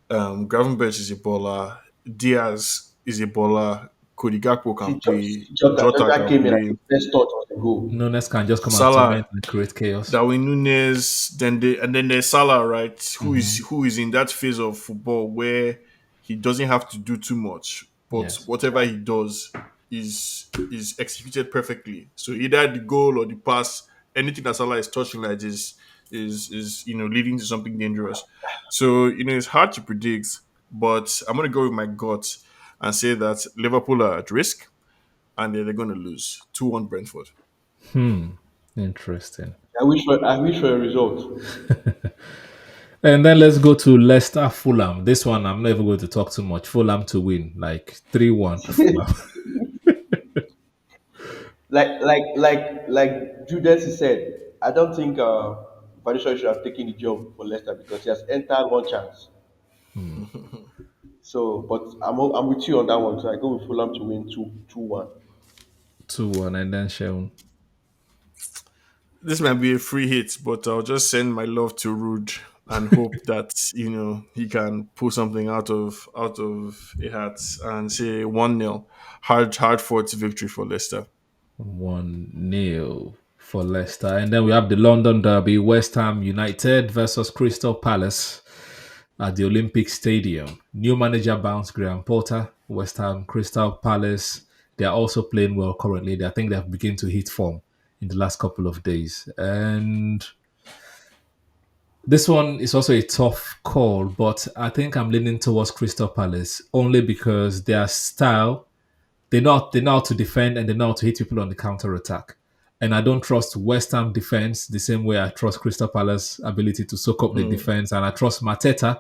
Gravenberch is a baller, Diaz is a baller, Cody Gakpo can See, play, Jota Jota can came in and play, his first thought was a goal. Nunes can just come and torment Salah, and create chaos. Darwin Nunes, then there's Salah, right? Who is Hmm. who is in that phase of football where he doesn't have to do too much, but Yes. whatever he does is executed perfectly. So either the goal or the pass, anything that Salah is touching like this is leading to something dangerous. So it's hard to predict, but I'm gonna go with my gut and say that Liverpool are at risk. and they're going to lose 2-1 Brentford. Interesting. I wish for a result. And then let's go to Leicester Fulham. This one I'm never going to talk too much. Fulham to win, like 3-1 to Fulham. Like Judas said, I don't think Vanessa should have taken the job for Leicester because he has entered one chance. So, but I'm with you on that one. So I go with Fulham to win 2-1. 2-1 and then Sheldon. This might be a free hit, but I'll just send my love to Rude and hope that he can pull something out of a hat and say 1-0 hard fought victory for Leicester. 1-0 for Leicester. And then we have the London Derby, West Ham United versus Crystal Palace at the Olympic Stadium. New manager bounce Graham Potter, West Ham, Crystal Palace. They are also playing well currently. I think they have begun to hit form in the last couple of days. And this one is also a tough call, but I think I'm leaning towards Crystal Palace only because their style, they know how to defend and they know how to hit people on the counter attack. And I don't trust West Ham defense the same way I trust Crystal Palace ability to soak up the Mm. defense, and I trust Mateta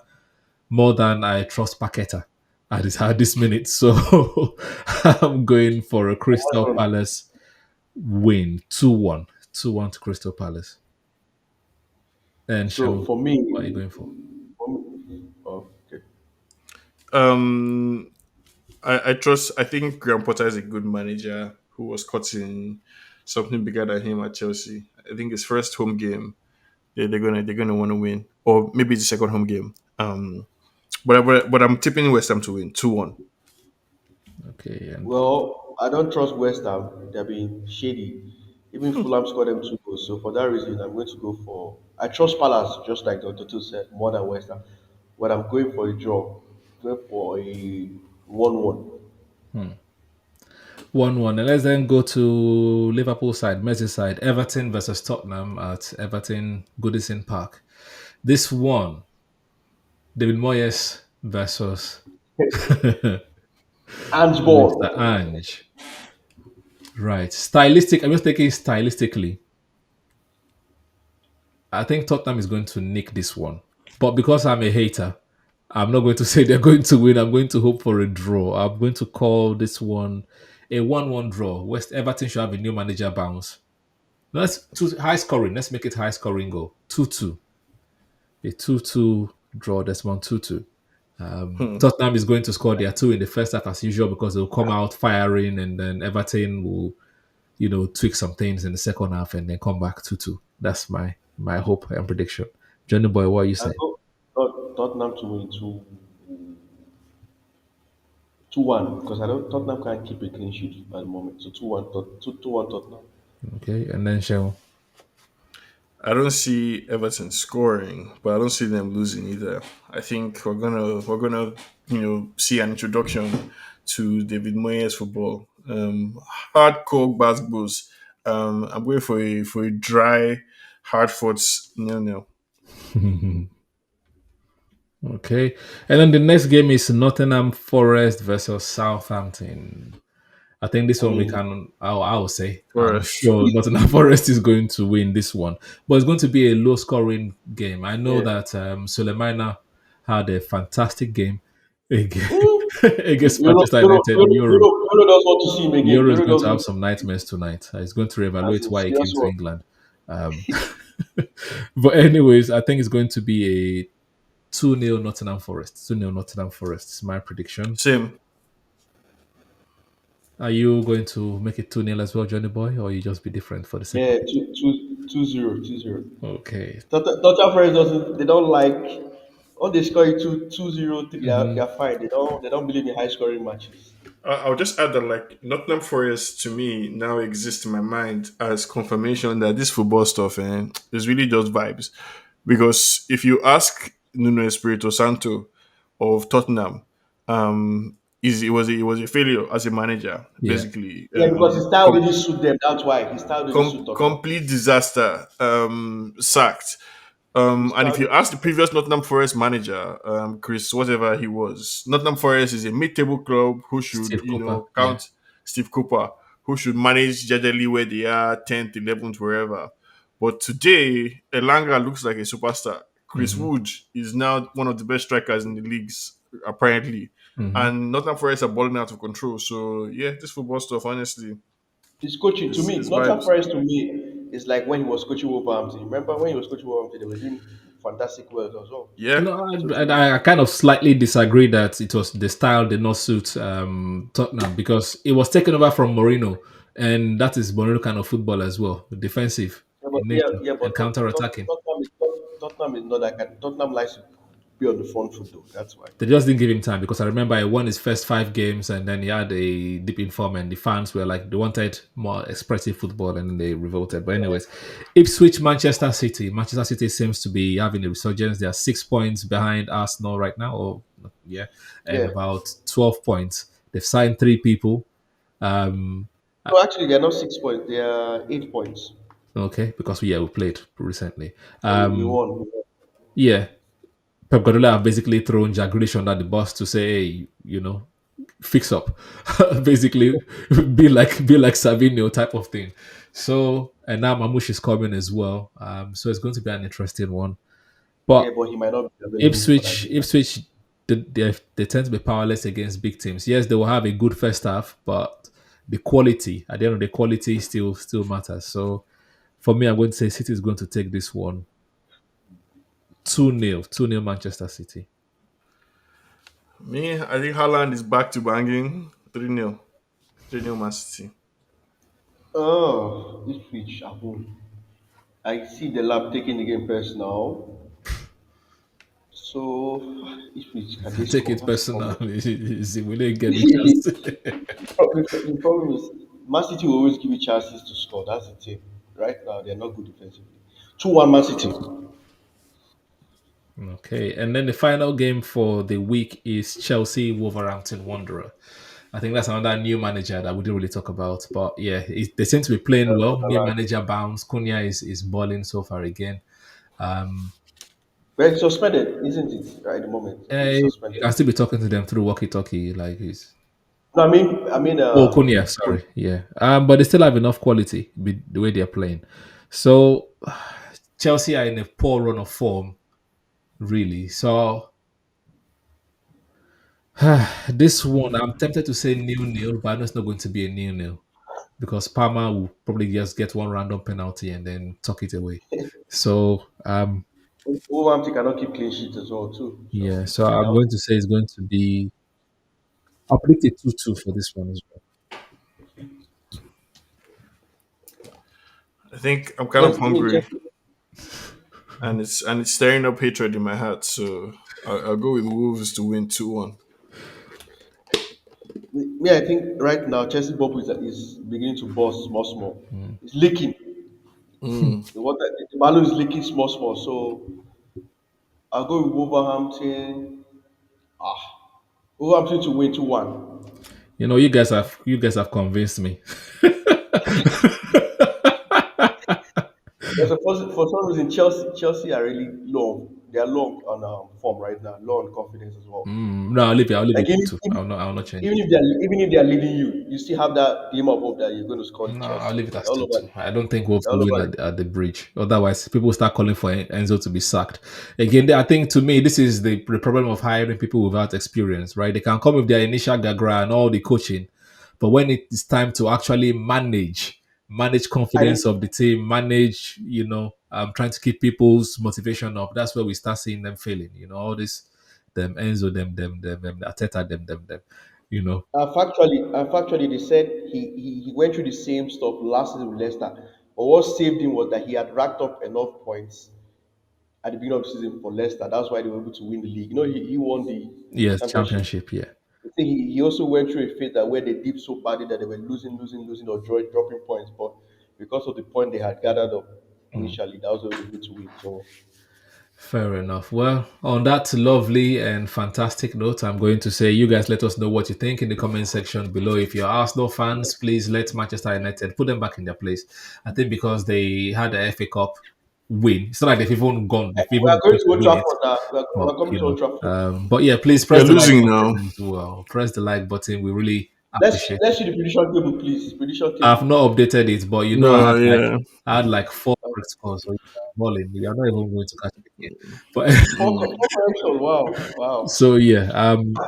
more than I trust Paqueta at this minute. So I'm going for a Crystal Palace win, 2-1, 2-1 to Crystal Palace. And So Sean, for me, what are you going for? oh, okay. Um, I think Graham Potter is a good manager who was caught in something bigger than him at Chelsea. I think his first home game, they're gonna want to win, or maybe it's the second home game. But I'm tipping West Ham to win 2-1. Okay, and Well, I don't trust West Ham. They're being shady. Even Fulham scored them 2 goals. So for that reason, I'm going to go for. I trust Palace, just like Dr. Two said, more than West Ham. But I'm going for a draw. Going for a 1-1. 1-1. And let's then go to Liverpool side, Merseyside, Everton versus Tottenham at Everton Goodison Park. This one, David Moyes versus Mr. Handball. Ange. Right. Stylistic. I'm just thinking stylistically. I think Tottenham is going to nick this one. But because I'm a hater, I'm not going to say they're going to win. I'm going to hope for a draw. I'm going to call this one a 1-1 draw. West Everton should have a new manager bounce. Let's high scoring. Let's make it high scoring goal. 2-2. A 2-2 draw. Desmond 2-2. Tottenham is going to score their two in the first half as usual because they'll come out firing and then Everton will, tweak some things in the second half and then come back 2-2. That's my hope and prediction. Johnny Boy, what are you I saying? go Tottenham to win 2-1 because I don't Tottenham can't keep a clean sheet at the moment. So 2-1 2-1 Tottenham. Okay, and then Shell. I don't see Everton scoring, but I don't see them losing either. I think we're gonna see an introduction to David Moyes football. Hardcore basketballs. I'm going for a dry, hard fought 0-0. Okay, and then the next game is Nottingham Forest versus Southampton. I think this I one we mean, can. I will say I'm Forest. sure Nottingham Forest is going to win this one, but it's going to be a low-scoring game. I know yeah. that Sulemana had a fantastic game against, Mm. against Manchester United in Euro. Euro does want to see him again. Euro is Euro going does to have want some nightmares tonight. He's going to as reevaluate in why he serious came to one. England. Um, but anyways, I think it's going to be a 2-0 Nottingham Forest. 2-0 Nottingham Forest is my prediction. Same. Are you going to make it 2-0 as well, Johnny Boy, or you just be different for the sake of Yeah, it? 2-0. Okay. Tottenham Forest doesn't. They don't like. When they score you 2-0, Hmm. they're fine. They don't believe in high scoring matches. I'll just add that like Nottingham Forest to me now exists in my mind as confirmation that this football stuff is really just vibes. Because if you ask Nuno Espirito Santo of Tottenham, it was a failure as a manager, Yeah. basically. Yeah, because his style didn't suit them. That's why his style didn't suit Tottenham. Complete disaster, sacked. His And style if you didn't ask suit the them. previous Nottingham Forest manager, Chris, whatever he was, Nottingham Forest is a mid-table club who should, Steve Cooper. Yeah. count Steve Cooper. who should manage jejely where they are, 10th, 11th, wherever. But today, Elanga looks like a superstar. Chris Hmm. Wood is now one of the best strikers in the leagues, apparently. Hmm. And Nottingham Forest are balling out of control. So, yeah, this football stuff, honestly, His coaching to me, is Nottingham vibes. Forest to me is like when he was coaching Wolverhampton. Remember when he was coaching Wolverhampton, they were doing fantastic well as well. Yeah. No, So to me, I kind of slightly disagree that it was the style did not suit Tottenham because it was taken over from Mourinho, and that is Mourinho kind of football as well, defensive in nature and counter attacking. Tottenham is not that kind. Tottenham likes to be on the front foot though. That's why. They just didn't give him time because I remember he won his first 5 games and then he had a deep in form and the fans were like they wanted more expressive football and they revolted. But anyways, Ipswich, Manchester City. Manchester City seems to be having a resurgence. They are 6 points behind Arsenal right now, or yeah, and Yeah. about 12 points. They've signed 3 people. Um, No, actually, they are not 6 points. They are 8 points. okay, because we played recently. Yeah, we Um, won. yeah, Pep Guardiola have basically thrown Jack Grealish under the bus to say, hey, fix up, basically be like Savinho type of thing. So and now Mamush is coming as well. So it's going to be an interesting one. Yeah, But but he might not be available for that Ipswich, game. Ipswich, they tend to be powerless against big teams. Yes, they will have a good first half, but the quality at the end of the quality still matters. So for me, I'm going to say City is going to take this one 2-0, 2-0 Manchester City. Me, I think Haaland is back to banging 3-0. 3-0 Man City. Oh, this pitch at home. I see the lab taking the game personal. So, this pitch can they Take score? it That's the problem. personally. We didn't get the chance. The problem is, Man City will always give you chances to score. That's the thing. Right now, they're not good defensively. 2-1 Man City. Okay, and then the final game for the week is Chelsea Wolverhampton Wanderer. I think that's another new manager that we didn't really talk about, but yeah, they seem to be playing well. New manager bounce. Cunha is balling so far again. Um, Well, it's suspended, isn't it? Right at the moment, he's you suspended. can still be talking to them through walkie-talkie, like he's No, I mean, Cunha. Sorry, yeah. But they still have enough quality the way they're playing. So Chelsea are in a poor run of form, really. So this one, I'm tempted to say nil-nil, but I know it's not going to be a nil-nil because Palmer will probably just get one random penalty and then tuck it away. So, Wolverhampton cannot keep clean sheets as well, too. yeah, So, so I I'm doubt going to say it's going to be. I'll predict a 2-2 for this one as well. I think I'm kind of Chelsea, I mean, hungry, Chelsea, and it's stirring up hatred in my heart. So I'll go with Wolves to win 2-1. me, I think right now Chelsea bubble is beginning to burst small, small. Mm. It's leaking. Mm. The balloon is leaking small, small. So I'll go with Wolverhampton. Wolverhampton to win 2-1. You guys have convinced me. There's for some reason Chelsea are really low. They are low on form right now, low on confidence as well. No, I'll leave it. I'll leave Like it 2-2. I'll not change even it. if they're leading you, you still have that glimmer of hope that you're going to score the No, I'll Chelsea. leave it They're as all 2 over. 2. I don't think Wolves They're will all win over. at the bridge. Otherwise, people start calling for Enzo to be sacked. Again, I think to me, this is the problem of hiring people without experience, right? They can come with their initial gagra and all the coaching, but when it is time to actually manage confidence And of the team, trying to keep people's motivation up, that's where we start seeing them failing. All this, them Enzo, them, Ateta, them. You know, factually, they said he went through the same stuff last season with Leicester. But what saved him was that he had racked up enough points at the beginning of the season for Leicester. That's why they were able to win the league. He won the yes, championship. championship, yeah. I think he also went through a phase that where they dipped so badly that they were losing, or dropping points. But because of the point they had gathered up Mm. initially, that was what they were able to win. So Fair enough. Well, on that lovely and fantastic note, I'm going to say you guys let us know what you think in the comment section below. If you're Arsenal fans, please let Manchester United put them back in their place. I think because they had the FA Cup win. It's not like they've even gone, they've we are even going going to to Old win it. Trafford now. But We're coming to Old Trafford. but yeah, please They're press the like losing now. button as well. Press the like button. We really I Let's appreciate let's it. see the prediction table, please. Prediction I've table. not updated it, but you know, No, yeah. I had like four correct scores, so you're balling. You're not even going to catch me again. But Mm. Four correction. Wow, wow. so yeah,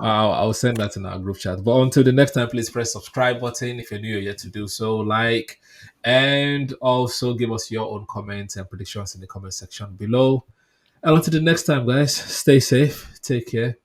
I'll send that in our group chat. But until the next time, please press subscribe button if you're new yet to do so. Like, and also give us your own comments and predictions in the comment section below. And until the next time, guys, stay safe, take care,